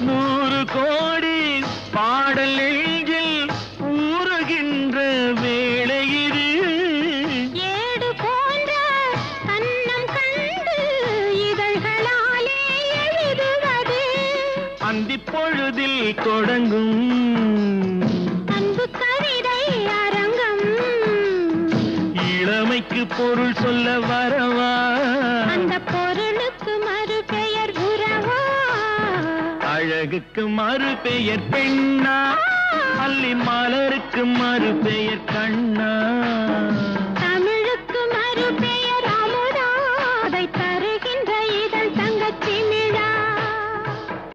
100 கோடி பாடல் நெஞ்சில் ஊறுகின்ற வேளை இது. ஏடு போன்ற கண்ணம் கண்டு இதழ்களாலே எழுதுவது. அந்திப் பொழுதில் தொடங்கும் அன்பு கவிதை அரங்கம். இளமைக்கு பொருள் சொல்ல வரவா? அந்த பொருளுக்கு மறு பெயர் உறவா? அழகுக்கு மறு பெயர் பெண்ணா? அல்லி மலருக்கு மறு பெயர் கண்ணா? தமிழுக்கு மறு பெயர்